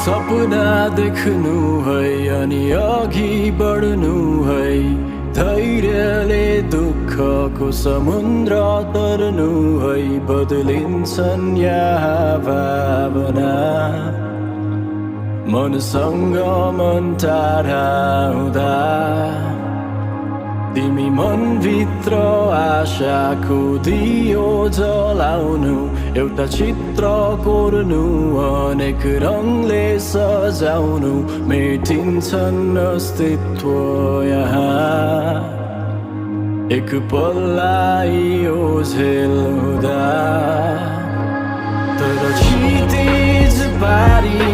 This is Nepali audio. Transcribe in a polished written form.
सपना देख्नु है अनि अघि बढ्नु है धैर्यले दुःखको समुद्र तर्नु है बदलिन्छन् यहाँ भावना मनसँग मन टाढा हुँदा तिमी मनभित्र आशाको दियो जलाउनु एउटा चित्र कोर्नु अनेक रङले सजाउनु मेटिन्छन् अस्तित्व यहाँ एक पल्लाई ओझेल हुँदा तर क्षितिज पारी